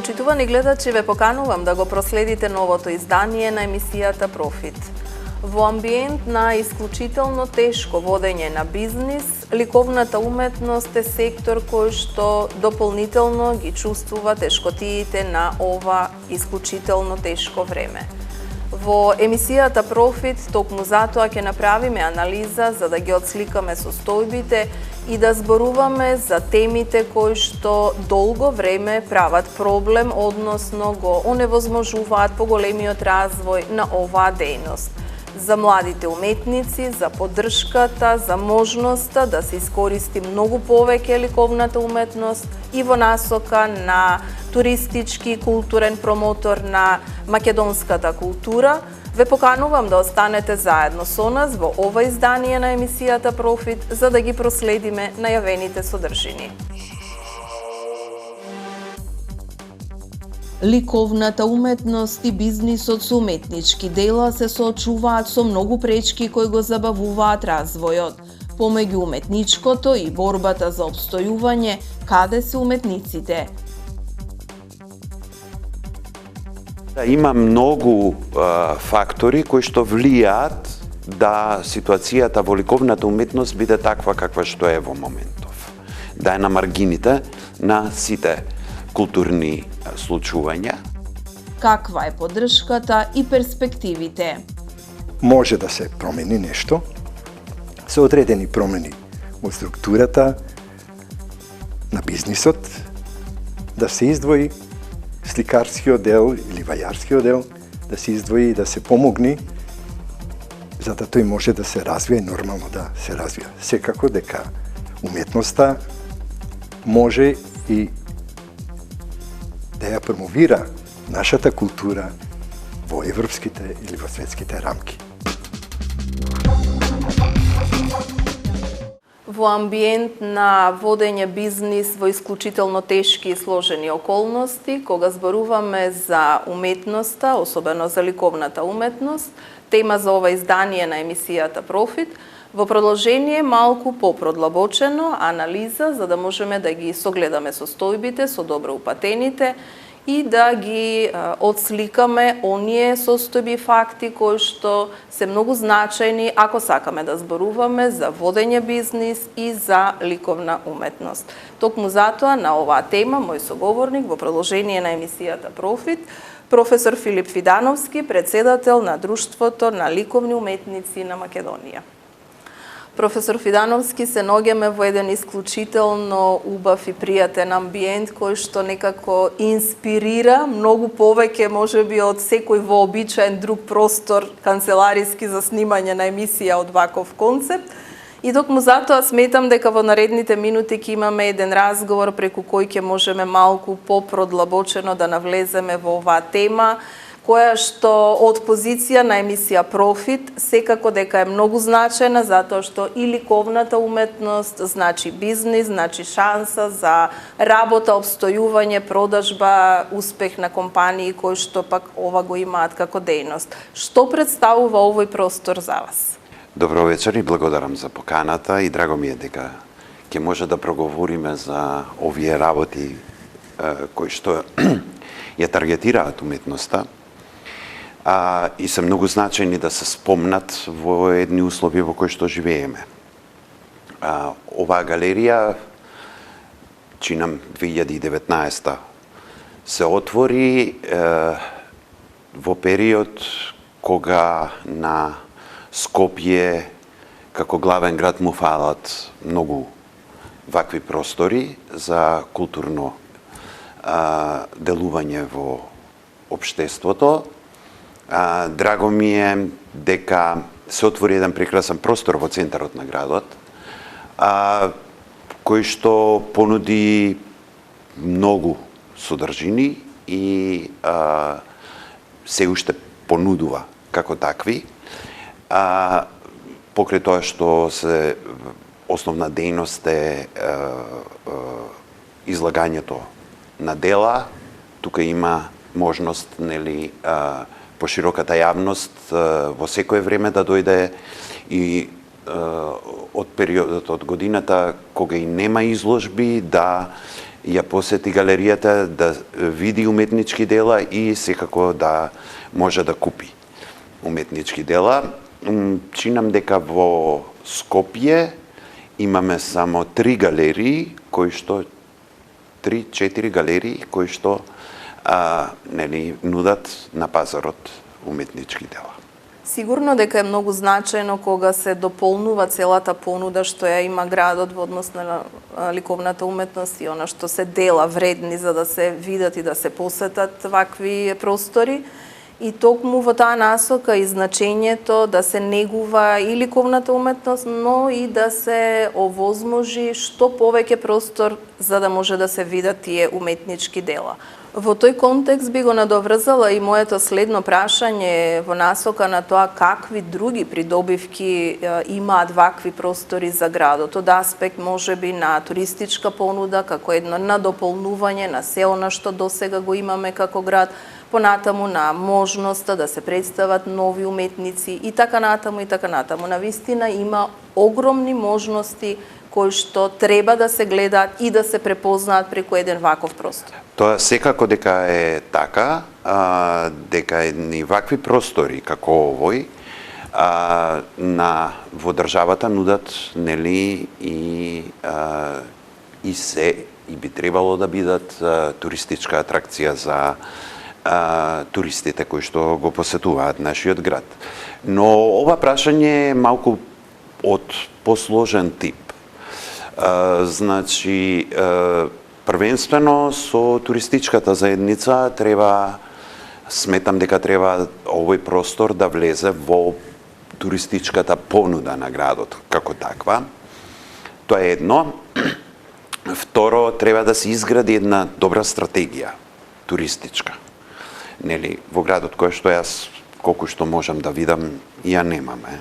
Почитувани гледачи, ве поканувам да го проследите новото издание на емисијата Профит. Во амбиент на исклучително тешко водење на бизнис, ликовната уметност е сектор кој што дополнително ги чувствува тешкотиите на ова исклучително тешко време. Во емисијата Профит токму затоа ќе направиме анализа за да ги отсликаме состојбите и да зборуваме за темите кои што долго време прават проблем, односно го оневозможуваат поголемиот развој на оваа дејност. За младите уметници, за поддршката, за можноста да се искористи многу повеќе ликовната уметност и во насока на туристички и културен промотор на македонската култура, ве поканувам да останете заедно со нас во ова издание на емисијата Профит за да ги проследиме најавените содржини. Ликовната уметност и бизнисот со уметнички дела се соочуваат со многу пречки кои го забавуваат развојот. Помеѓу уметничкото и борбата за опстојување, каде се уметниците? Има многу фактори кои што влијаат да ситуацијата во ликовната уметност биде таква каква што е во моментов. Да е на маргините на сите културни случувања. Каква е поддршката и перспективите? Може да се промени нешто, се одредени промени во структурата на бизнисот, да се издвои сликарскиот дел или вајарскиот дел, да се издвои и да се помогни за да тој може да се развие и нормално да се развија. Секако дека уметноста може и да ја промовира нашата култура во европските или во светските рамки. Во амбиент на водење бизнис во исклучително тешки и сложени околности, кога зборуваме за уметноста, особено за ликовната уметност, тема за ова издание на емисијата Профит, во продолжение малку попродлабочено анализа за да можеме да ги согледаме состојбите со добро упатените и да ги отсликаме оние состојби и факти кои што се многу значајни ако сакаме да зборуваме за водење бизнис и за ликовна уметност. Токму затоа на оваа тема мој соговорник во продолжение на емисијата Профит, професор Филип Фидановски, председател на Друштвото на ликовни уметници на Македонија. Професор Фидановски, се наоѓаме во еден исклучително убав и пријатен амбиент кој што некако инспирира многу повеќе можеби од секој вообичаен друг простор канцелариски за снимање на емисија од ваков концепт. И токму затоа сметам дека во наредните минути ќе имаме еден разговор преку кој ќе можеме малку попродлабочено да навлеземе во оваа тема, која што од позиција на емисија Профит секако дека е многу значајна затоа што и ликовната уметност значи бизнис, значи шанса за работа, обстојување, продажба, успех на компании кои што пак ова го имаат како дејност. Што представува овој простор за вас? Добро вечер и благодарам за поканата и драго ми е дека ќе може да проговориме за овие работи кои што ја таргетираат уметноста. И се многу значајни да се спомнат во едни услови во кои што живееме. Оваа галерија, чинам 2019 се отвори во период кога на Скопје како главен град му фалат многу вакви простори за културно делување во општеството. Драго ми е дека се отвори еден прекрасен простор во центарот на градот, кој што понуди многу содржини и се уште понудува како такви. Покрај тоа што се основна дејност е излагањето на дела, тука има можност, нели, пошироката јавност во секое време да дојде и од периодот од годината кога и нема изложби, да ја посети галеријата, да види уметнички дела и секако да може да купи уметнички дела. Чинам дека во Скопје имаме само 3 галерии, кои што 3-4 галерии кои што нудат на пазарот уметнички дела. Сигурно дека е многу значајно кога се дополнува целата понуда што ја има градот во однос на ликовната уметност и она што се дела вредни за да се видат и да се посетат вакви простори. И токму во таа насока и значењето да се негува и ликовната уметност, но и да се овозможи што повеќе простор за да може да се видат тие уметнички дела. Во тој контекст би го надоврзала и моето следно прашање во насока на тоа какви други придобивки имаат вакви простори за градот. Од аспект можеби на туристичка понуда, како едно надополнување на се она што досега го имаме како град, понатаму на можноста да се представат нови уметници и така натаму и така натаму. Навистина има огромни можности кои што треба да се гледаат и да се препознаат преку еден ваков простор. Тоа секако дека е така, дека едни вакви простори како овој во државата нудат нели и би требало да бидат туристичка атракција за туристите кои што го посетуваат нашиот град. Но ова прашање е малку од посложен тип. Значи, првенствено со туристичката заедница сметам дека треба овој простор да влезе во туристичката понуда на градот како таква. Тоа е едно. Второ, треба да се изгради една добра стратегија туристичка. Нели, во градот кој што јас колку што можам да видам, ја немаме.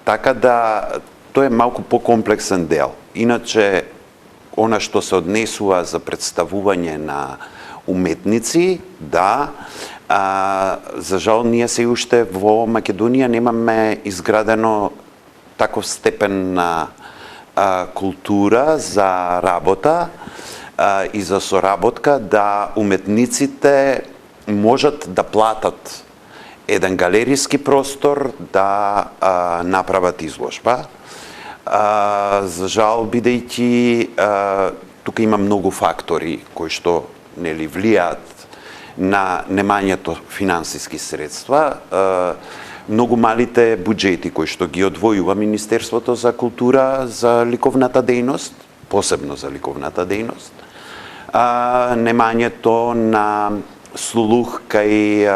Така да, тоа е малку покомплексен дел. Иначе, она што се однесува за представување на уметници, да, за жал ние се уште во Македонија немаме изградено таков степен на култура за работа и за соработка да уметниците можат да платат еден галериски простор да направат изложба. За жал, бидејќи тука има многу фактори кои што нели влијаат на немањето финансиски средства, многу малите буџети кои што ги одвојува Министерството за култура за ликовната дејност, посебно за ликовната дејност, немањето на слух кај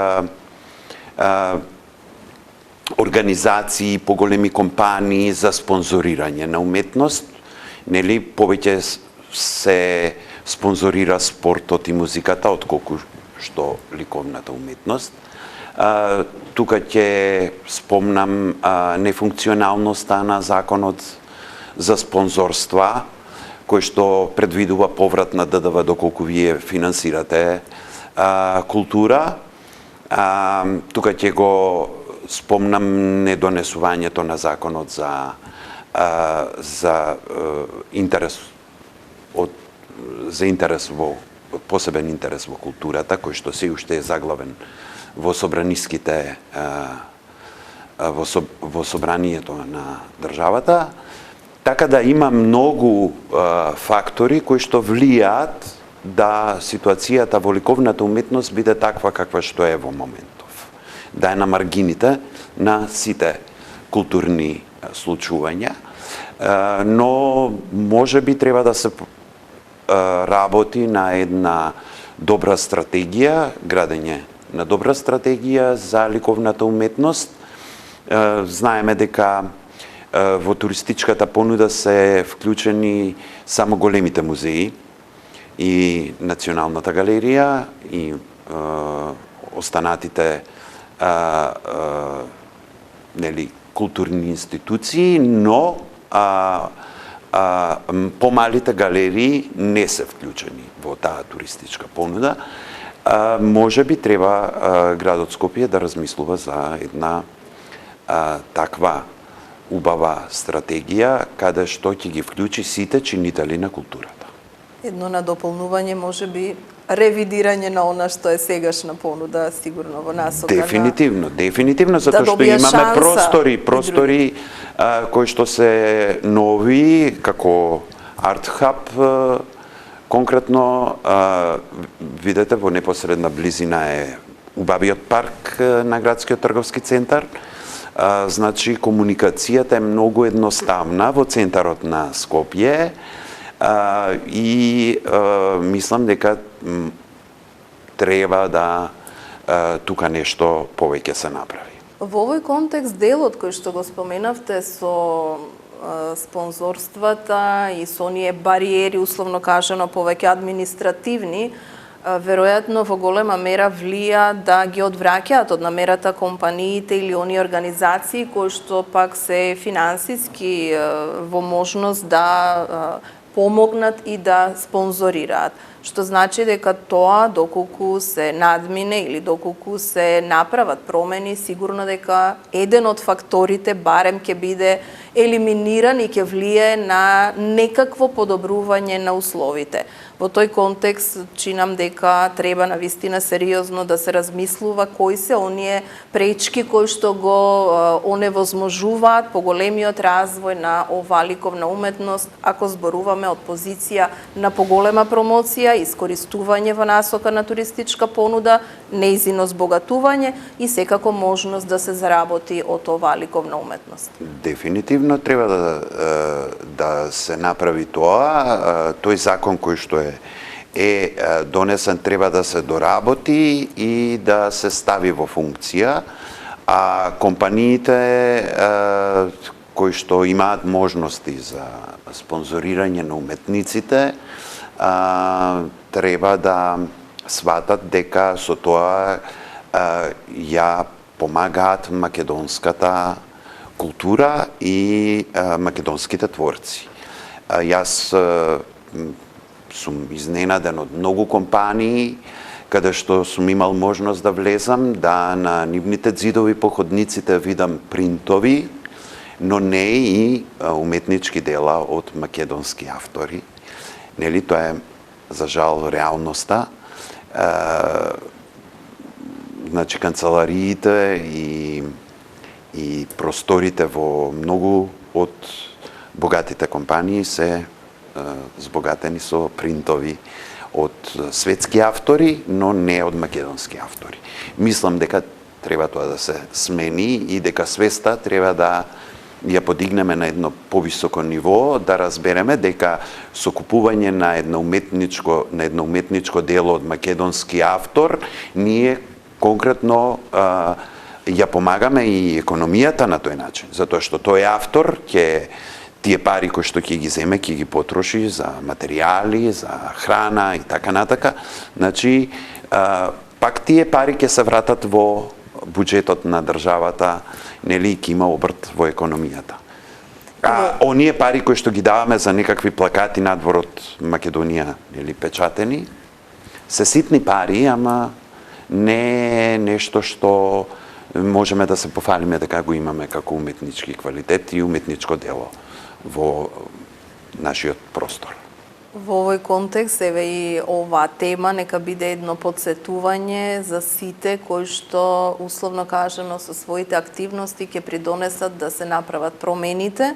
организации, поголеми компании за спонзорирање на уметност, нели повеќе се спонзорира спортот и музиката отколку што ликовната уметност. Тука ќе спомнам нефункционалноста на законот за спонзорства, кој што предвидува поврат на ДДВ доколку вие финансирате култура. Тука ќе го спомнам недонесувањето на законот за интерес во посебен интерес во културата, кој што се уште е заглавен во собраниските во собранието на државата. Така да има многу фактори кои што влијаат да ситуацијата во ликовната уметност биде таква каква што е во моментов. Да е на маргините на сите културни случувања, но може би треба да се работи на една добра стратегија, градење на добра стратегија за ликовната уметност. Знаеме дека во туристичката понуда се вклучени само големите музеи и Националната галерија и останатите нели културни институции, но помалите галерии не се вклучени во таа туристичка понуда. Може би треба градот Скопје да размислува за една таква убава стратегија каде што ќе ги вклучи сите чинители на културата. Едно надополнување може би ревидирање на она што е сегашна понуда, сигурно во насока Дефинитивно, затоа што имаме простори кои што се нови, како Арт Хаб, конкретно, видете, во непосредна близина е убавиот парк на градскиот трговски центар. Значи, комуникацијата е многу едноставна во центарот на Скопје и мислам дека треба да тука нешто повеќе се направи. Во овој контекст делот кој што го споменавте со спонзорствата и со оние бариери, условно кажано, повеќе административни, веројатно во голема мера влија да ги одвраќаат од намерата компаниите или оние организации кои што пак се финансиски во можност да помогнат и да спонзорираат. Што значи дека тоа, доколку се надмине или доколку се направат промени, сигурно дека еден од факторите барем ќе биде елиминиран и ќе влие на некакво подобрување на условите. Во тој контекст чинам дека треба навистина сериозно да се размислува кои се оние пречки кои што го оневозможуваат поголемиот развој на оваа ликовна уметност, ако зборуваме од позиција на поголема промоција, искористување во насока на туристичка понуда, нејзино збогатување и секако можност да се заработи од оваа ликовна уметност. Дефинитивно треба да се направи тоа. Тој закон кој што е донесен треба да се доработи и да се стави во функција, а компаниите кои што имаат можности за спонзорирање на уметниците треба да сватат дека со тоа ја помагаат македонската култура и македонските творци. Јас сум изненаден од многу компании каде што сум имал можност да влезам, да на нивните ѕидови по ходниците видам принтови, но не и уметнички дела од македонски автори. Нели, тоа е за жал реалноста. Значи, канцелариите и просторите во многу од богатите компании се збогатени со принтови од светски автори, но не од македонски автори. Мислам дека треба тоа да се смени и дека свеста треба да ја подигнеме на едно повисоко ниво, да разбереме дека со купување на едно уметничко дело од македонски автор, ние конкретно ја помагаме и економијата на тој начин, затоа што тој автор тие пари кои што ќе ги земе, ќе ги потроши за материјали, за храна и така натака. Значи, пак тие пари ќе се вратат во буџетот на државата, нели, ќе има обрт во економијата. Оние пари кои што ги даваме за некакви плакати надвор од Македонија, нели, печатени, се ситни пари, ама не е нешто што можеме да се пофалиме дека го имаме како уметнички квалитет и уметничко дело во нашиот простор. Во овој контекст, еве и оваа тема нека биде едно подсетување за сите кои што, условно кажано, со своите активности ќе придонесат да се направат промените,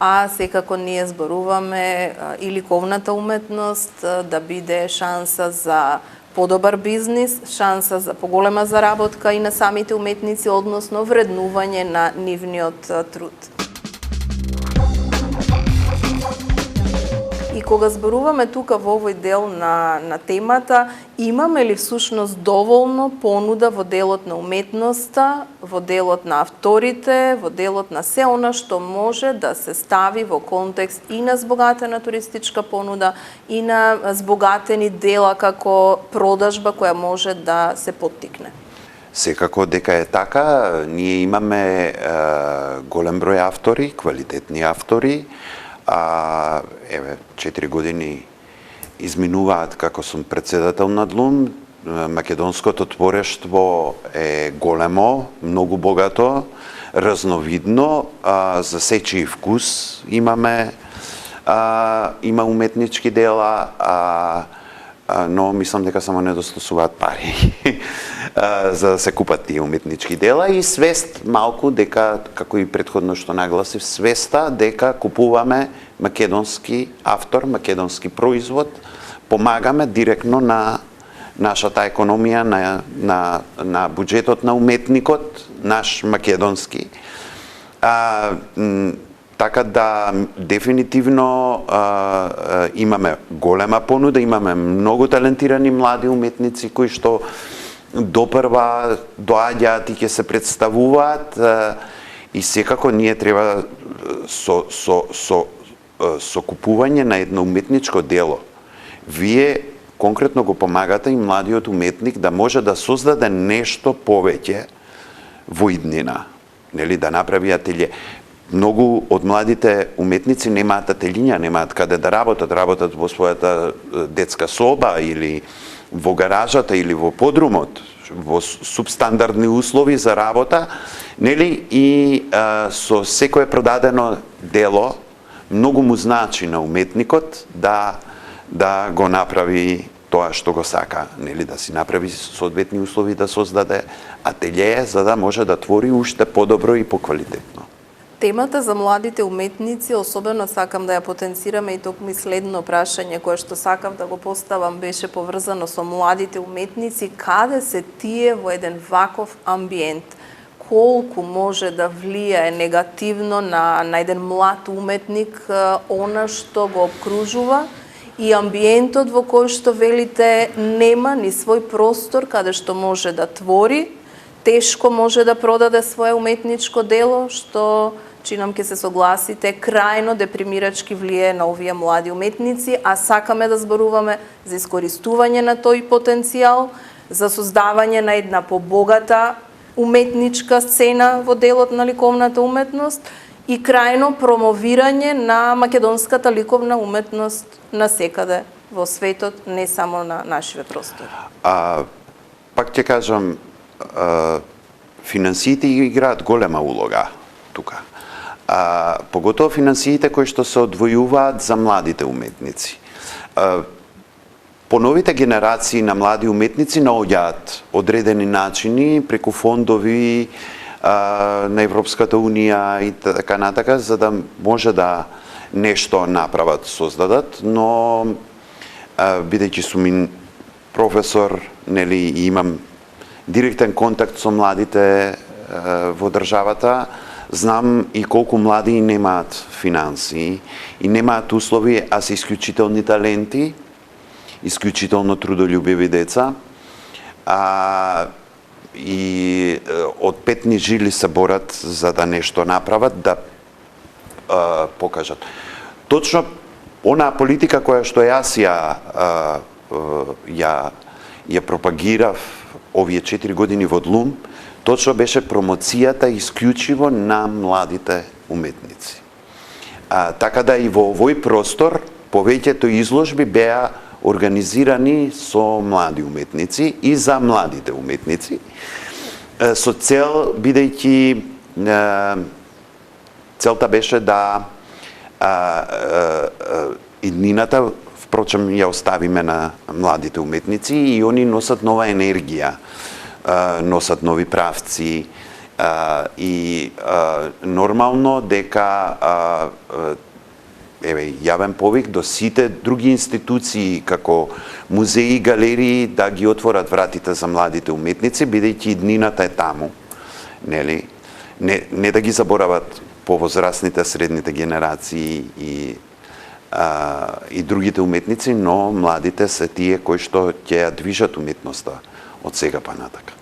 а секако ние зборуваме и ликовната уметност да биде шанса за подобар бизнис, шанса за поголема заработка и на самите уметници, односно вреднување на нивниот труд. И кога зборуваме тука во овој дел на темата, имаме ли всушност доволно понуда во делот на уметноста, во делот на авторите, во делот на се она што може да се стави во контекст и на збогатена туристичка понуда и на збогатени дела како продажба која може да се поттикне? Секако дека е така, ние имаме голем број автори, квалитетни автори, еве 4 години изминуваат како сум председател на ДЛУМ. Македонското творештво е големо, многу богато, разновидно, за сечи вкус има уметнички дела, но мислам дека само недостасуваат пари за да се купат тие уметнички дела и свест малку дека, како и претходно што нагласив, свеста дека купуваме македонски автор, македонски производ, помагаме директно на нашата економија, на буџетот на уметникот, наш македонски. Така да, дефинитивно имаме голема понуда, имаме многу талентирани млади уметници кои што допрва доаѓаат и ќе се представуваат и секако ние треба со купување на едно уметничко дело. Вие конкретно го помагате и младиот уметник да може да создаде нешто повеќе во иднина, нели, да направи ателје. Многу од младите уметници немаат ателиња, немаат каде да работат во својата детска соба или во гаражата или во подрумот, во субстандардни услови за работа, нели, и со секое продадено дело многу му значи на уметникот да го направи тоа што го сака, нели, да си направи соодветни услови да создаде ателје за да може да твори уште подобро и поквалитетно. Темата за младите уметници, особено сакам да ја потенцираме и токму следно прашање кое што сакав да го поставам беше поврзано со младите уметници, каде се тие во еден ваков амбиент, колку може да влијае негативно на еден млад уметник она што го обкружува и амбиентот во кој што велите нема ни свој простор каде што може да твори, тешко може да продаде свое уметничко дело, што чинам ќе се согласите, крајно депримирачки влијае на овие млади уметници, а сакаме да зборуваме за искористување на тој потенцијал, за создавање на една побогата уметничка сцена во делот на ликовната уметност и крајно промовирање на македонската ликовна уметност насекаде во светот, не само на нашиве простори. Пак ќе кажам, финансиите играат голема улога тука. Поготово финансиите кои што се одвојуваат за младите уметници. По новите генерации на млади уметници наоѓаат одредени начини преку фондови на Европската унија и така натака, за да може да нешто направат, создадат, но бидејќи сум професор, нели, и имам директен контакт со младите во државата, знам и колку млади немаат финанси и немаат услови, а се исклучителни таленти, исклучително трудолюбиви деца. И од петни жили се борат за да нешто направат, да покажат. Точно онаа политика која што јас ја пропагирав овие 4 години во ДЛУМ, точно беше промоцијата исклучиво на младите уметници. Така да и во овој простор повеќето изложби беа организирани со млади уметници и за младите уметници, со цел, бидејќи целта беше да иднината, впрочем, ја оставиме на младите уметници и они носат нова енергија, носат нови правци и нормално дека јавен повик до сите други институции како музеи и галерии да ги отворат вратите за младите уметници, бидејќи иднината е таму, нели? Не да ги заборават повозрастните, средните генерации и другите уметници, но младите се тие кои што ќе ја движат уметноста од сега па натака.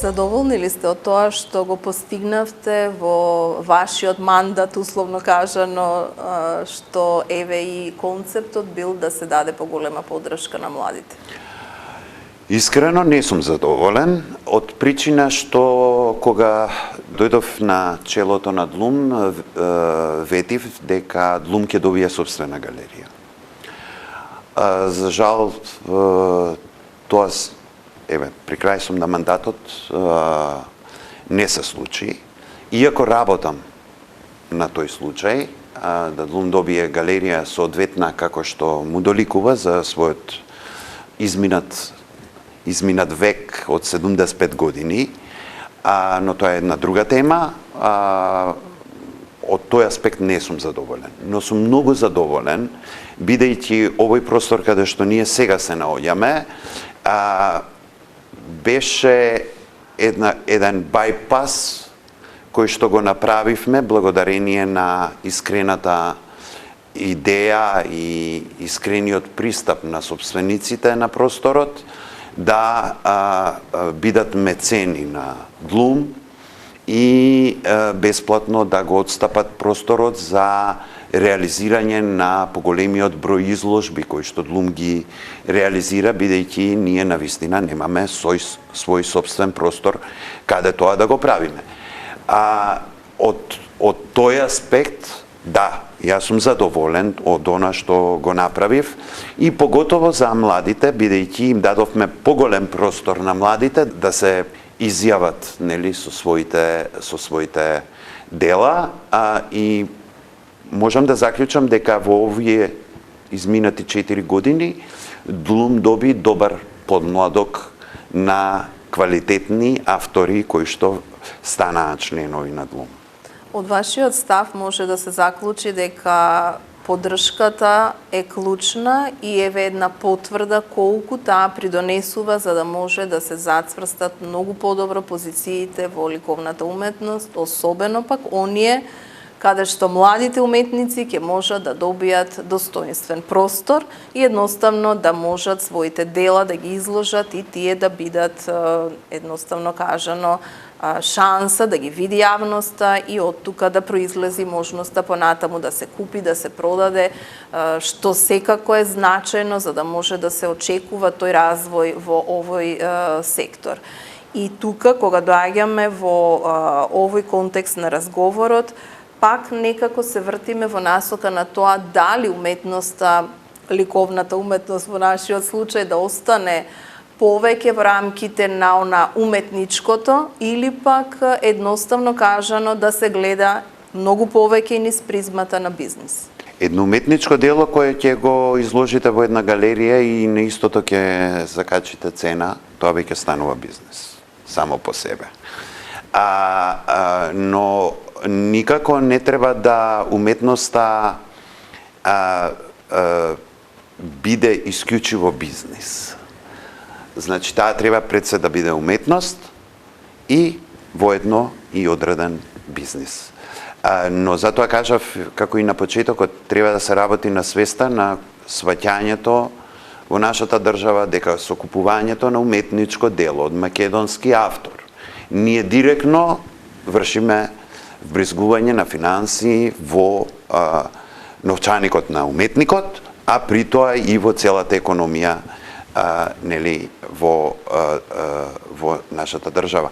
Задоволни ли сте од тоа што го постигнавте во вашиот мандат, условно кажано, што еве и концептот бил да се даде поголема поддршка на младите? Искрено не сум задоволен од причина што кога дојдов на челото на ДЛУМ, ветив дека ДЛУМ ќе добие собствена галерија. За жал, тоа еве, при крај сум на мандатот, не се случи. Иако работам на тој случај, да Длум добие галерија соодветна како што му доликува за својот изминат век од 75 години, но тоа е една друга тема. Од тој аспект не сум задоволен, но сум многу задоволен, бидејќи овој простор каде што ние сега се наоѓаме, беше еден байпас кој што го направивме благодарение на искрената идеја и искрениот пристап на собствениците на просторот да бидат мецени на Длум и бесплатно да го отстапат просторот за реализирање на поголемиот број изложби кои што Длум ги реализира, бидејќи ние навистина немаме свој собствен простор каде тоа да го правиме. Од тој аспект, да, јас сум задоволен од она што го направив и поготово за младите, бидејќи им дадовме поголем простор на младите да се изјават, нели, со своите дела, и можам да заклучам дека во овие изминати 4 години Длум доби добар подмладок на квалитетни автори кои што станаа членови на Длум. Од вашиот став може да се заклучи дека поддршката е клучна и еве една потврда колку таа придонесува за да може да се зацврстат многу подобро позициите во ликовната уметност, особено пак оние каде што младите уметници ќе можат да добијат достоинствен простор и едноставно да можат своите дела да ги изложат и тие да бидат, едноставно кажано, шанса да ги види јавноста и од тука да произлези можноста понатаму да се купи, да се продаде, што секако е значајно за да може да се очекува тој развој во овој сектор. И тука, кога доаѓаме во овој контекст на разговорот, пак некако се вртиме во насока на тоа дали уметноста, ликовната уметност во нашиот случај, да остане повеќе во рамките на она уметничкото или пак едноставно кажано да се гледа многу повеќе низ призмата на бизнис. Едно уметничко дело кое ќе го изложите во една галерија и на истото ќе закачите цена, тоа веќе станува бизнис само по себе. Но никако не треба да уметноста биде исклучиво бизнис. Значи, таа треба пред се да биде уметност и воедно и одреден бизнис. Но затоа кажав, како и на почетокот, треба да се работи на свеста на сваќањето во нашата држава дека со купувањето на уметничко дело од македонски автор, ние директно вршиме вбризгување на финанси во новчаникот на уметникот, а при тоа и во целата економија нели во нашата држава.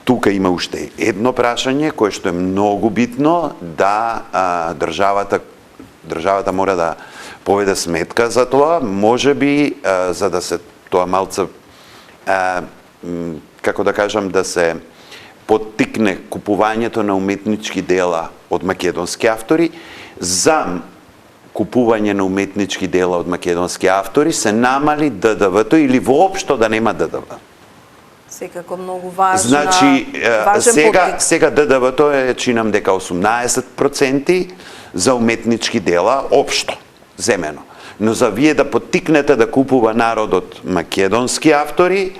Тука има уште едно прашање кое што е многу битно, да државата мора да поведе сметка за тоа, можеби за да се тоа малце како да кажам, да се поттикне купувањето на уметнички дела од македонски автори, за купување на уметнички дела од македонски автори се намали ДДВ-то или воопшто да нема ДДВ. Секако многу важна. Значи, сега ДДВ-то е, чинам дека 18% за уметнички дела општо земено. Но за вие да поттикнете да купува народот македонски автори,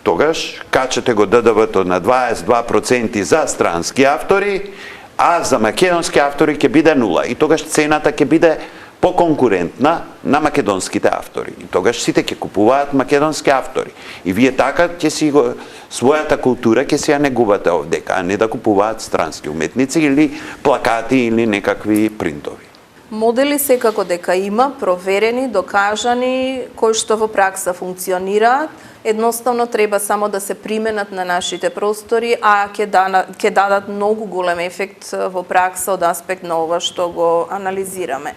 тогаш качете го ДДВ-то на 22% за странски автори, а за македонски автори ќе биде 0. И тогаш цената ќе биде поконкурентна на македонските автори. И тогаш сите ќе купуваат македонски автори. И вие така ќе си го својата култура ќе си ја негувате овдека, а не да купуваат странски уметници или плакати или некакви принтови. Модели секако дека има, проверени, докажани, кои што во пракса функционираат, едноставно треба само да се применат на нашите простори, а ќе дадат многу голем ефект во пракса од аспект на ова што го анализираме.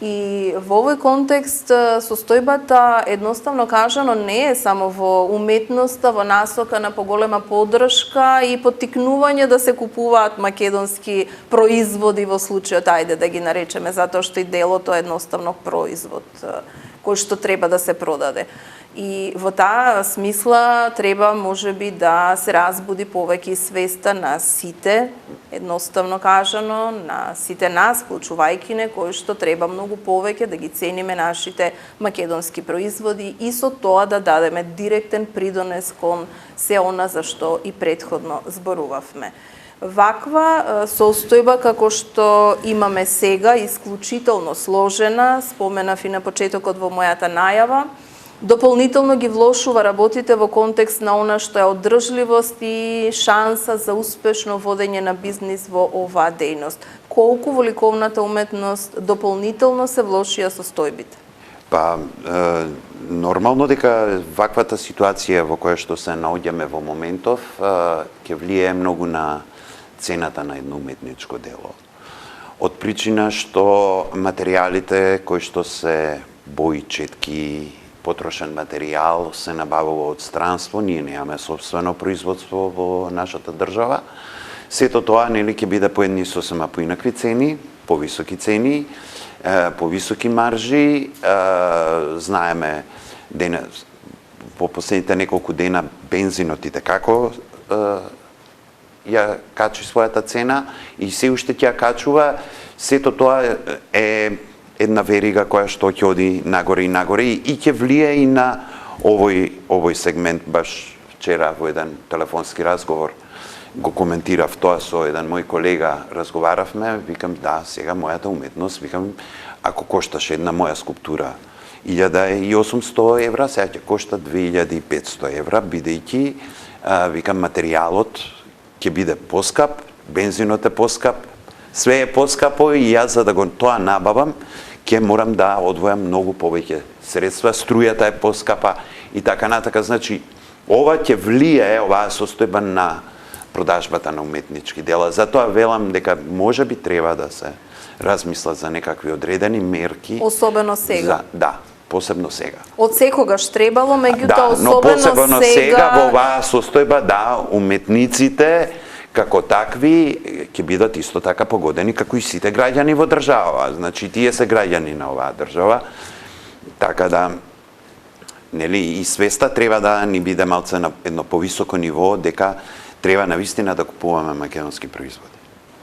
И во овој контекст состојбата едноставно кажано не е само во уметноста, во насока на поголема поддршка и поттикнување да се купуваат македонски производи во случајот, ајде да ги наречеме, затоа што и делото е едноставно производ кој што треба да се продаде. И во таа смисла треба можеби да се разбуди повеќе свеста на сите, едноставно кажано, на сите нас, вклучувајќи не, кои што треба многу повеќе да ги цениме нашите македонски производи и со тоа да дадеме директен придонес кон се она за што и претходно зборувавме. Ваква состојба како што имаме сега, исклучително сложена, споменав и на почетокот во мојата најава, дополнително ги влошува работите во контекст на она што е одржливост и шанса за успешно водење на бизнис во оваа дејност. Колку во ликовната уметност дополнително се влошија состојбите? Па, нормално дека ваквата ситуација во која што се наоѓаме во моментов ќе влијае многу на цената на едно уметничко дело. Од причина што материјалите кои што се бои, четки, потрошен материјал се набавува од странство, ние немаме собствено производство во нашата држава. Сето тоа нели ќе биде по едни сосема поинакви цени, повисоки цени, повисоки маржи, знаеме по последните неколку дена бензинот и како ја качи својата цена и се уште ќе ја качува. Сето тоа е една верига која што ќе оди нагоре и нагоре и ќе влие и на овој сегмент. Баш вчера во еден телефонски разговор го коментирав тоа со еден мој колега, разговаравме, викам да, сега мојата уметност, викам, ако кошташе една моја скулптура 1800 евра, сега ќе кошта 2500 евра, бидејќи, викам, материјалот ќе биде поскап, бензинот е поскап, све е поскапо и јас за да го тоа набавам, ќе морам да одвојам многу повеќе средства, струјата е поскапа и така натака. Значи, ова ќе влијае, оваа состојба на продажбата на уметнички дела. Затоа велам дека можеби треба да се размисла за некакви одредени мерки. Особено сега. Да, посебно сега. Од секогаш требало, меѓутоа да, особено но посебно сега во сега оваа состојба, да, уметниците како такви ќе бидат исто така погодени како и сите граѓани во држава. Значи тие се граѓани на оваа држава. Така да нели и свеста треба да ни биде малце на едно повисоко ниво дека треба навистина да купуваме македонски производи.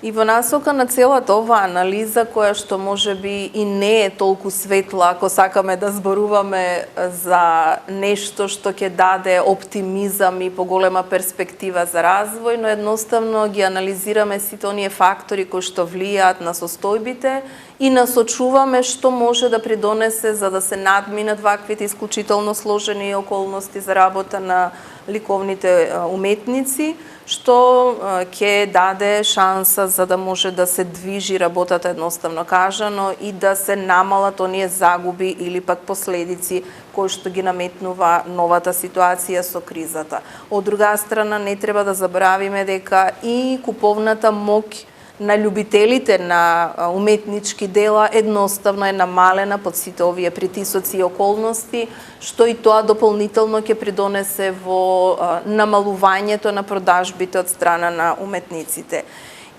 И во насока на целата оваа анализа, која што можеби и не е толку светла, ако сакаме да зборуваме за нешто што ќе даде оптимизам и поголема перспектива за развој, но едноставно ги анализираме сите оние фактори кои што влијаат на состојбите и насочуваме што може да придонесе за да се надминат ваквите исклучително сложени околности за работа на ликовните уметници, што ќе даде шанса за да може да се движи работата едноставно кажано и да се намалат оние загуби или пак последици кои што ги наметнува новата ситуација со кризата. Од друга страна, не треба да забравиме дека и куповната моќ на љубителите на уметнички дела едноставно е намалена под сите овие притисоци и околности, што и тоа дополнително ќе придонесе во намалувањето на продажбите од страна на уметниците.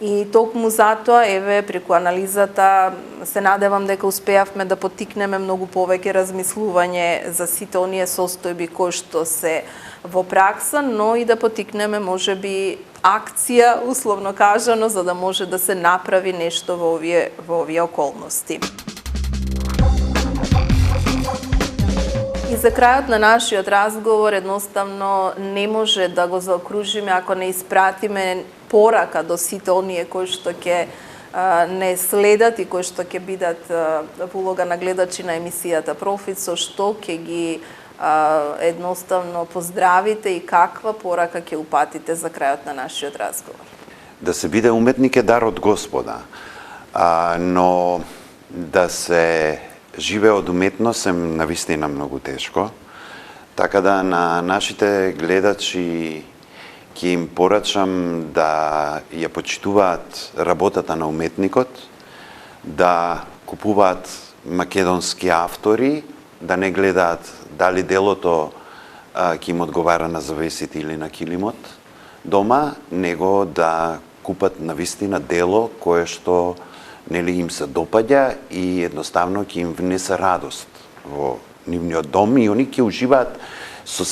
И токму затоа, еве, преку анализата, се надевам дека успеавме да поттикнеме многу повеќе размислување за сите оние состојби кои што се во пракса, но и да поттикнеме можеби акција, условно кажано, за да може да се направи нешто во овие околности. И за крајот на нашиот разговор едноставно не може да го заокружиме ако не испратиме порака до сите оние кои што ќе не следат и кои што ќе бидат во улога на гледачи на емисијата Профит, со што ќе ги едноставно поздравите и каква порака ќе упатите за крајот на нашиот разговор? Да се биде уметник е дар од Господа, но да се живее од уметност е навистина многу тешко. Така да на нашите гледачи ќе им порачам да ја почитуваат работата на уметникот, да купуваат македонски автори да не гледаат дали делото ќе им одговара на завесите или на килимот дома, него да купат навистина дело кое што нели им се допаѓа и едноставно ќе им внесе радост во нивниот дом и они ќе уживаат со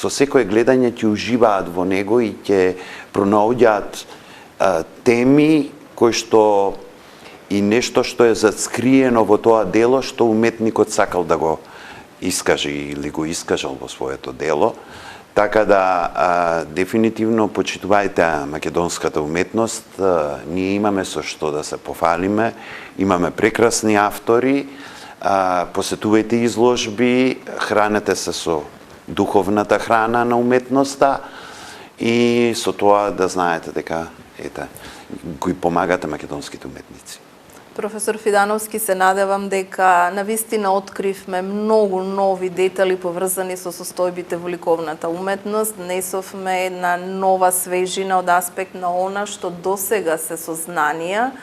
секое гледање ќе уживаат во него и ќе пронаоѓаат теми кои што и нешто што е заскриено во тоа дело што уметникот сакал да го искаже или го искажал во своето дело. Така да дефинитивно почитувајте македонската уметност, ние имаме со што да се пофалиме, имаме прекрасни автори, посетувајте изложби, хранете се со духовната храна на уметноста и со тоа да знаете дека кои помагате македонските уметници. Професор Фидановски, се надевам дека навистина откривме многу нови детали поврзани со состојбите во ликовната уметност. Несовме една нова свежина од аспект на она што досега се сознанија,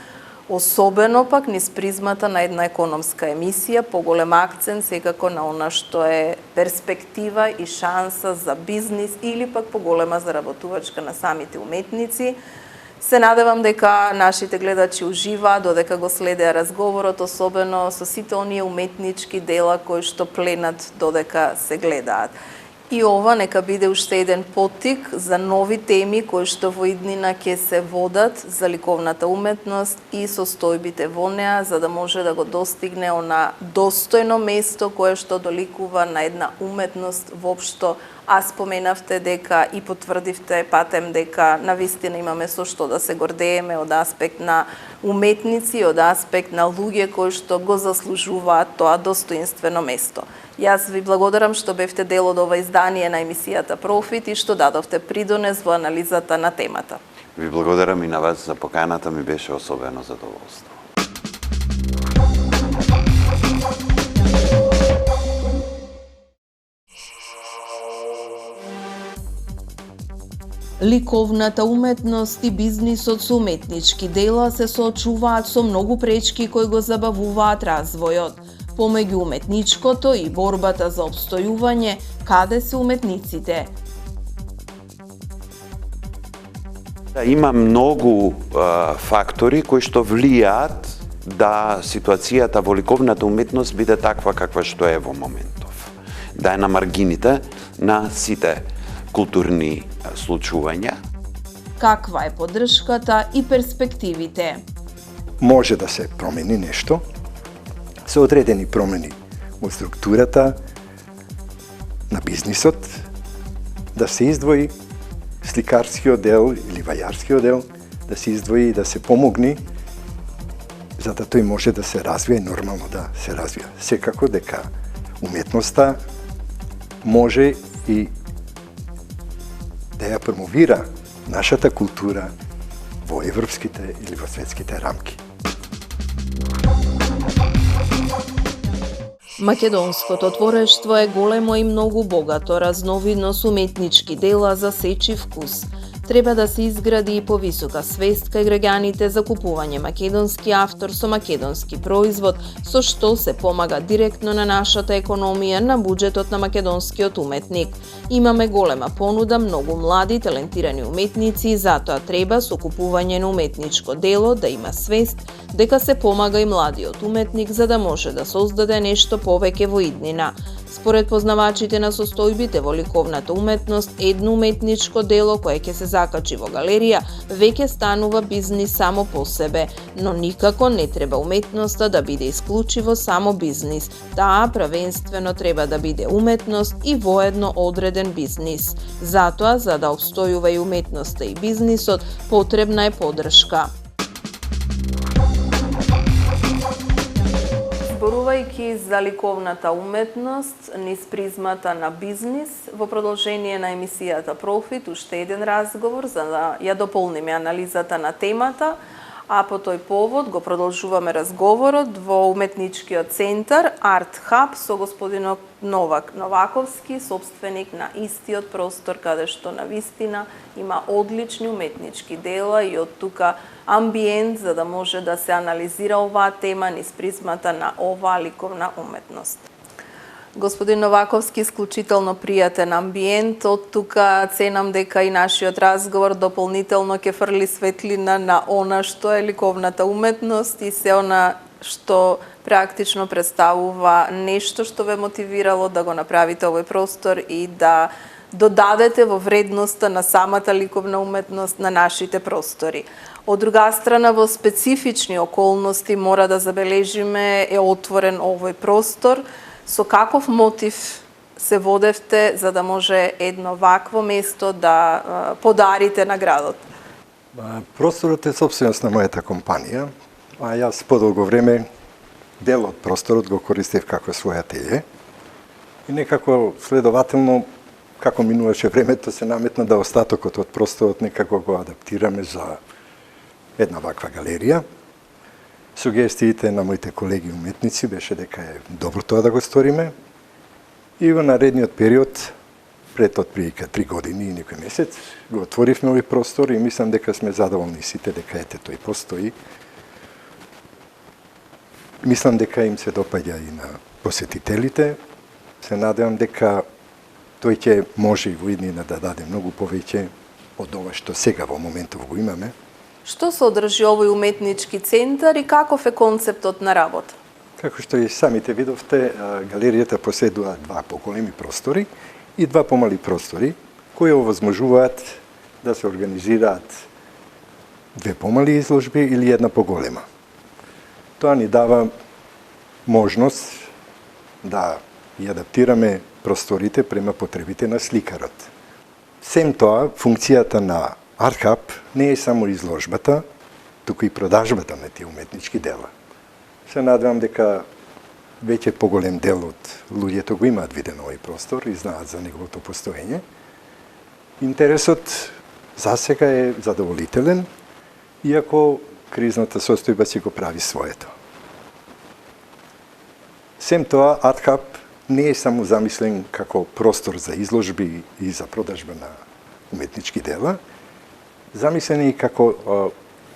особено пак низ призмата на една економска емисија, поголем акцент секако на она што е перспектива и шанса за бизнис или пак поголема заработувачка на самите уметници. Се надевам дека нашите гледачи уживаат додека го следеа разговорот, особено со сите оние уметнички дела кои што пленат додека се гледаат. И ова нека биде уште еден поттик за нови теми кои што во иднина ќе се водат за ликовната уметност и состојбите во неа, за да може да го достигне она достојно место кое што доликува на една уметност воопшто. А споменавте дека и потврдивте патем дека навистина имаме со што да се гордееме од аспект на уметници, од аспект на луѓе кои што го заслужуваат тоа достоинствено место. Јас ви благодарам што бевте дел од ова издание на емисијата Профит и што дадовте придонес во анализата на темата. Ви благодарам и на вас за поканата, ми беше особено задоволство. Ликовната уметност и бизнисот со уметнички дела се соочуваат со многу пречки кои го забавуваат развојот. Помеѓу уметничкото и борбата за опстојување, каде се уметниците? Има многу фактори кои што влијаат да ситуацијата во ликовната уметност биде таква каква што е во моментов. Да е на маргините на сите културни случувања. Каква е поддршката и перспективите? Може да се промени нешто со одредени промени во структурата на бизнисот, да се издвои сликарскиот дел или вајарскиот дел, да се издвои и да се помогни за да тој може да се развие нормално да се развија. Секако дека уметноста може и да ја промовира нашата култура во европските или во светските рамки. Македонското творештво е големо и многу богато, разновидно со уметнички дела за сечи вкус. Треба да се изгради и повисока свест кај граѓаните за купување македонски автор со македонски производ, со што се помага директно на нашата економија, на буџетот на македонскиот уметник. Имаме голема понуда, многу млади, талентирани уметници и затоа треба со купување на уметничко дело да има свест дека се помага и младиот уметник за да може да создаде нешто повеќе во иднина. Според познавачите на состојбите во ликовната уметност, едно уметничко дело кое ќе се закачи во галерија веќе станува бизнис само по себе, но никако не треба уметноста да биде исклучиво само бизнис. Таа првенствено треба да биде уметност и воедно одреден бизнис. Затоа, за да обстојува и уметноста и бизнисот, потребна е поддршка. Зборувајќи за ликовната уметност низ призмата на бизнис, во продолжение на емисијата Профит, уште еден разговор за да ја дополниме анализата на темата, а по тој повод го продолжуваме разговорот во уметничкиот центар Арт Хаб со господинот Новак Новаковски, собственик на истиот простор, каде што на вистина има одлични уметнички дела и од тука амбиент за да може да се анализира оваа тема низ призмата на оваа ликовна уметност. Господин Новаковски, исклучително пријатен амбиент, од тука ценам дека и нашиот разговор дополнително ќе фрли светлина на она што е ликовната уметност и се она што практично представува нешто што ве мотивирало да го направите овој простор и да додадете во вредноста на самата ликовна уметност на нашите простори. Од друга страна, во специфични околности мора да забележиме е отворен овој простор. Со каков мотив се водевте за да може едно вакво место да подарите на градот? Просторот е собственост на мојата компанија, а јас подолго време дел од просторот го користев како свој ателје и некако следователно, како минуваше времето, се наметна да остатокот од просторот некако го адаптираме за една ваква галерија. Сугестиите на моите колеги уметници беше дека е добро тоа да го сториме и во наредниот период, пред отприлика 3 години и некој месец, го отворивме овој простор и мислам дека сме задоволни сите дека ете тој постои. Мислам дека им се допаѓа и на посетителите. Се надевам дека тој ќе може и во иднина да даде многу повеќе од ова што сега во моментов го имаме. Што содржи овој уметнички центар и каков е концептот на работа? Како што и самите видовте, галеријата поседува 2 поголеми простори и 2 помали простори, кои овозможуваат да се организираат 2 помали изложби или една поголема. Тоа ни дава можност да и адаптираме просторите према потребите на сликарот. Сем тоа, функцијата на ArtHub не е само изложбата, туку и продажбата на тие уметнички дела. Се надевам дека веќе поголем дел од луѓето го имаат виден овој простор и знаат за неговото постоење. Интересот засега е задоволителен, иако кризната состојба си го прави своето. Сем тоа, ArtHub не е само замислен како простор за изложби и за продажба на уметнички дела, замислен е и како,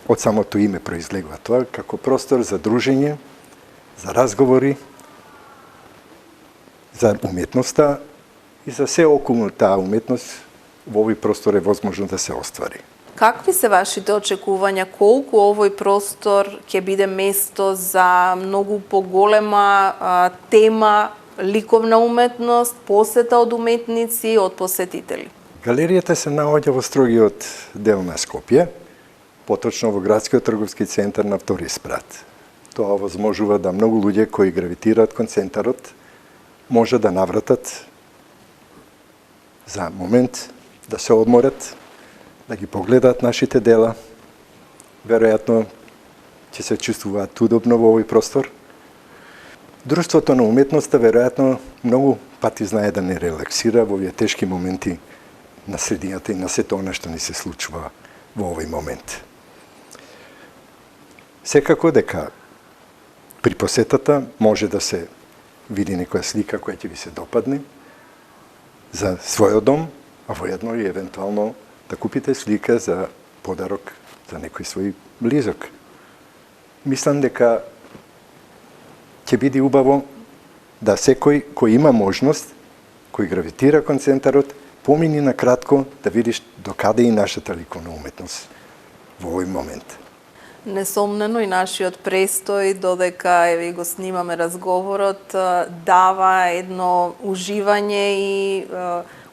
од самото име произлегува тоа, како простор за дружење, за разговори, за уметноста и за се околу таа уметност во овој простор е возможно да се оствари. Какви се вашите очекувања? Колку овој простор ќе биде место за многу поголема тема ликовна уметност, посета од уметници, од посетители? Галеријата се наоѓа во строгиот дел на Скопје, поточно во градскиот трговски центар на втори спрат. Тоа овозможува да многу луѓе кои гравитираат кон центарот може да навратат за момент, да се одморат, да ги погледаат нашите дела. Веројатно ќе се чувствуваат удобно во овој простор. Друштвото на уметноста веројатно многу пати знае да не релаксира во овие тешки моменти на средината и на сето она што ни се случува во овој момент. Секако дека при посетата може да се види некоја слика која ќе ви се допадне за својот дом, а воедно и евентуално да купите слика за подарок за некој свој близок. Мислам дека ќе биде убаво да секој кој има можност, кој гравитира кон центарот, помини на кратко да видиш докаде и нашата ликовна уметност во овој момент. Несомнено и нашиот престој, додека еве го снимаме разговорот, дава едно уживање и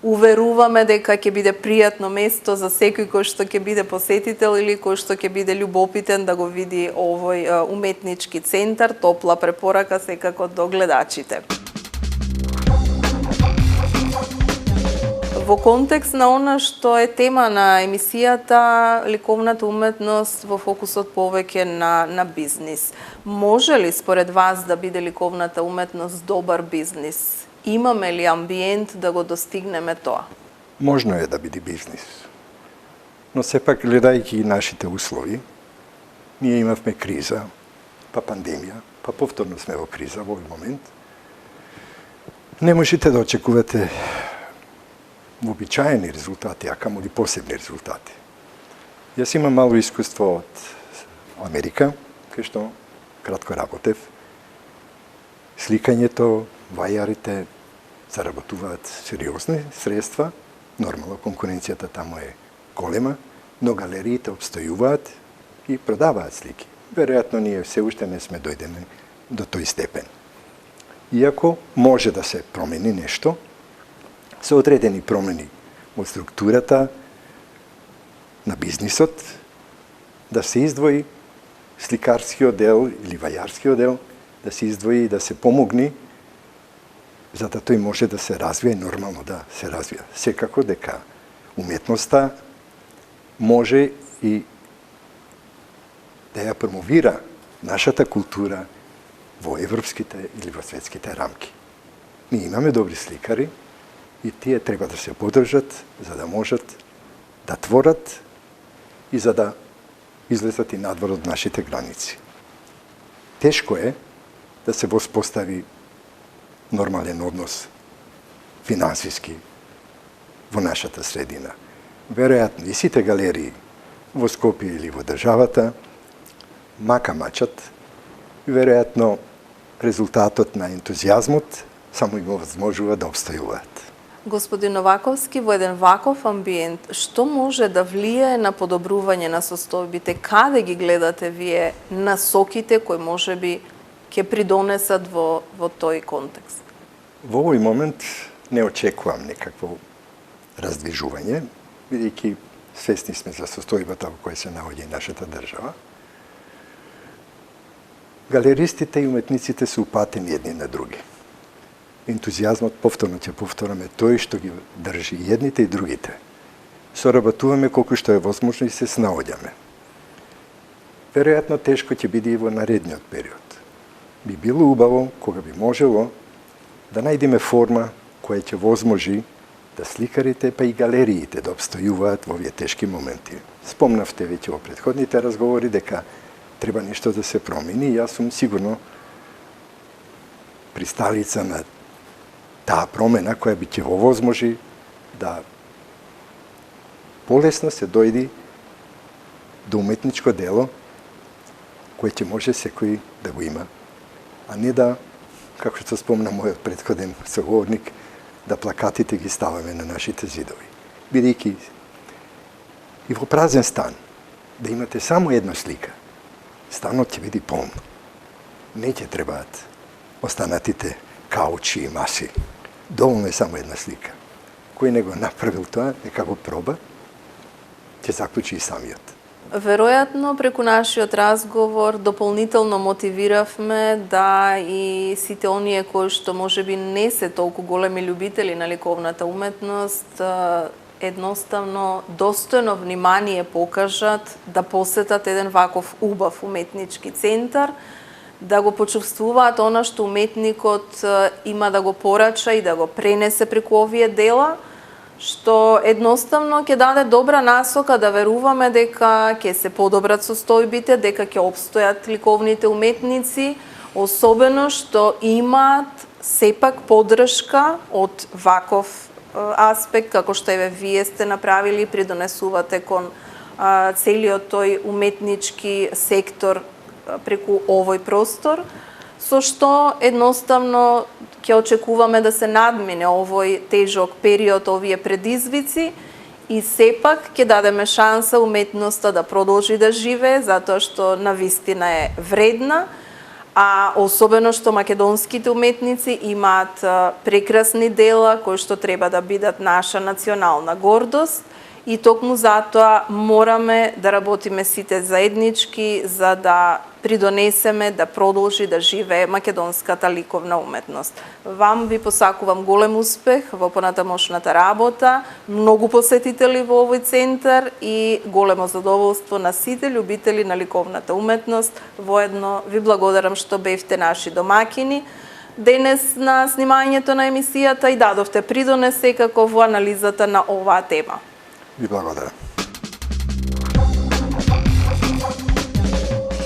уверуваме дека ќе биде пријатно место за секој кој што ќе биде посетител или кој што ќе биде љубопитен да го види овој уметнички центар. Топла препорака секако до гледачите. Во контекст на она што е тема на емисијата, ликовната уметност во фокусот повеќе на бизнис. Може ли според вас да биде ликовната уметност добар бизнис? Имаме ли амбиент да го достигнеме тоа? Можно е да биде бизнис. Но сепак, гледајќи нашите услови, ние имавме криза, па пандемија, па повторно сме во криза во овој момент. Не можете да очекувате вообичаени резултати, а камо ли посебни резултати. Јас имам мало искуство од Америка, кај што кратко работев. Сликањето, вајарите заработуваат сериозни средства, нормално конкуренцијата тамо е голема, но галериите обстојуваат и продаваат слики. Веројатно ние се уште не сме дојдени до тој степен. Иако може да се промени нешто, со одредени промени во структурата на бизнисот, да се издвои сликарскиот дел или вајарскиот дел, да се издвои и да се помогни за да тој може да се развие и нормално да се развија. Секако дека уметноста може и да ја промовира нашата култура во европските или во светските рамки. Ние имаме добри сликари и тие треба да се поддржат за да можат да творат и за да излезат и надвор од нашите граници. Тешко е да се воспостави нормален однос финансиски во нашата средина. Веројатно и сите галерии во Скопје или во државата мака мачат и веројатно резултатот на ентузијазмот само им овозможува да обстојуваат. Господин Новаковски, во еден ваков амбиент, што може да влијае на подобрување на состојбите? Каде ги гледате вие насоките кои можеби ќе придонесат во тој контекст? Во овој момент не очекувам некакво раздвижување, бидејќи свесни сме за состојбата во која се наоѓа и нашата држава. Галеристите и уметниците се упатени едни на други. Ентузијазмот, повторно ќе повтораме, тој што ги држи и едните и другите. Соработуваме колку што е возможно и се снаоѓаме. Веројатно тешко ќе биде и во наредниот период. Би било убаво кога би можело да најдеме форма која ќе возможи да сликарите па и галериите да обстојуваат во овие тешки моменти. Спомнавте веќе во претходните разговори дека треба нешто да се промени и јас сум сигурно присталица на таа промена која би ќе овозможи да полесно се дојди до уметничко дело кое ќе може секој да го има, а не да, како што спомна мојот претходен соговорник, да плакатите ги ставаме на нашите зидови. Бидејќи и во празен стан, да имате само една слика, станот ќе биде полн. Не ќе требаат останатите каучи и маси. Доволно е само една слика. Кој не го направил тоа, нека го проба, ќе заклучи и самиот. Веројатно, преку нашиот разговор дополнително мотивиравме да и сите оние кои што можеби не се толку големи љубители на ликовната уметност, едноставно достојно внимание покажат да посетат еден ваков убав уметнички центар, да го почувствуваат она што уметникот има да го порача и да го пренесе преку овие дела, што едноставно ќе даде добра насока да веруваме дека ќе се подобрат состојбите, дека ќе обстојат ликовните уметници, особено што имаат сепак поддршка од ваков аспект, како што еве вие сте направили, придонесувате кон целиот тој уметнички сектор преку овој простор, со што едноставно ќе очекуваме да се надмине овој тежок период, овие предизвици и сепак ќе дадеме шанса уметноста да продолжи да живее, затоа што навистина е вредна, а особено што македонските уметници имаат прекрасни дела кои што треба да бидат наша национална гордост и токму затоа мораме да работиме сите заеднички за да придонесеме да продолжи да живее македонската ликовна уметност. Вам ви посакувам голем успех во понатамошната работа, многу посетители во овој центар и големо задоволство на сите љубители на ликовната уметност. Воедно ви благодарам што бевте наши домакини денес на снимањето на емисијата и дадовте придонес секако во анализата на оваа тема. Ви благодарам.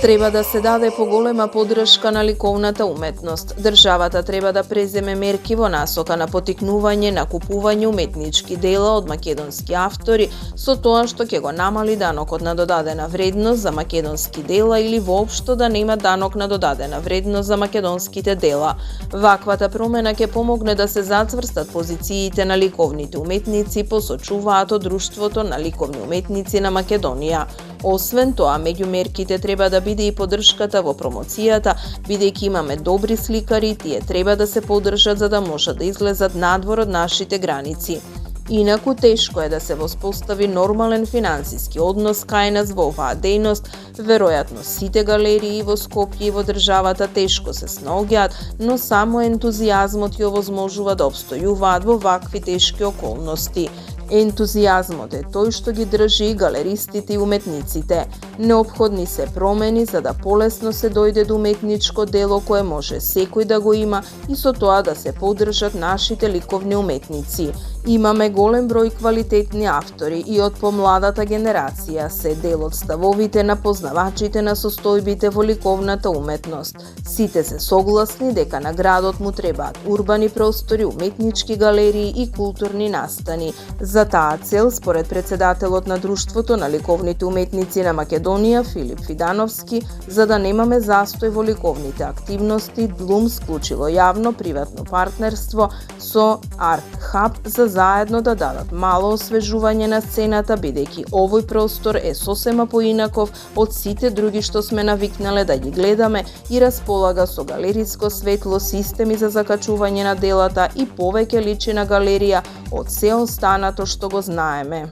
Треба да се даде поголема поддршка на ликовната уметност. Државата треба да преземе мерки во насока на потикнување на купување уметнички дела од македонски автори, со тоа што ќе го намали данокот на додадена вредност за македонски дела или воопшто да нема данок на додадена вредност за македонските дела. Ваквата промена ќе помогне да се зацврстат позициите на ликовните уметници, посочуваат од Друштвото на ликовни уметници на Македонија. Освен тоа, меѓу мерките треба да биде и поддршката во промоцијата, бидејќи имаме добри сликари, тие треба да се поддржат за да можат да излезат надвор од нашите граници. Инаку тешко е да се воспостави нормален финансиски однос кај нас во оваа дејност. Веројатно сите галерии во Скопје и во државата тешко се снаоѓаат, но само ентузијазмот ја овозможува да обстојуваат во вакви тешки околности. Ентузијазмот е тој што ги држи и галеристите и уметниците. Неопходни се промени за да полесно се дојде до уметничко дело кое може секој да го има и со тоа да се поддржат нашите ликовни уметници. Имаме голем број квалитетни автори и од помладата генерација се дел од ставовите на познавачите на состојбите во ликовната уметност. Сите се согласни дека на градот му требаат урбани простори, уметнички галерии и културни настани. За таа цел, според председателот на Друштвото на ликовните уметници на Македонија, Филип Фидановски, за да немаме застој во ликовните активности, Длум склучило јавно-приватно партнерство со Арт Хаб за заедно да дадат мало освежување на сцената, бидејќи овој простор е сосема поинаков од сите други што сме навикнале да ги гледаме и располага со галериско светло, системи за закачување на делата и повеќе личи на галерија од се останато што го знаеме.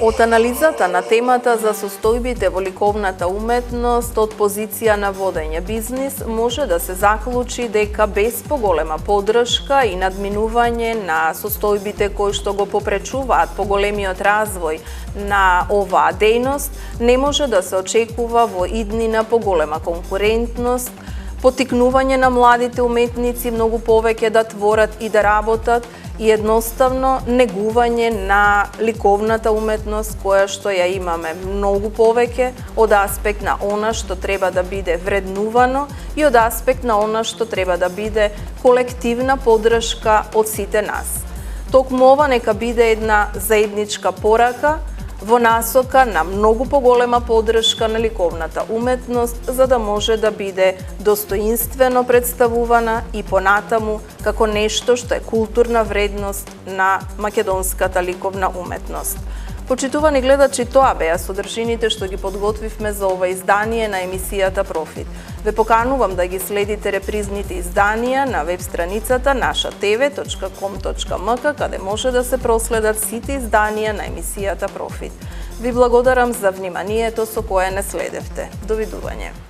Од анализата на темата за состојбите во ликовната уметност од позиција на водење бизнис може да се заклучи дека без поголема поддршка и надминување на состојбите кои што го попречуваат поголемиот развој на оваа дејност не може да се очекува во иднина поголема конкурентност, потикнување на младите уметници многу повеќе да творат и да работат и едноставно негување на ликовната уметност која што ја имаме многу повеќе од аспект на она што треба да биде вреднувано и од аспект на она што треба да биде колективна поддршка од сите нас. Токму ова нека биде една заедничка порака во насока на многу поголема поддршка на ликовната уметност за да може да биде достоинствено представувана и понатаму како нешто што е културна вредност на македонската ликовна уметност. Почитувани гледачи, тоа беа содржините што ги подготвивме за ова издание на емисијата Профит. Ве поканувам да ги следите репризните изданија на веб страницата nashatv.com.mk каде може да се проследат сите изданија на емисијата Профит. Ви благодарам за вниманието со кое не следевте. Довидување.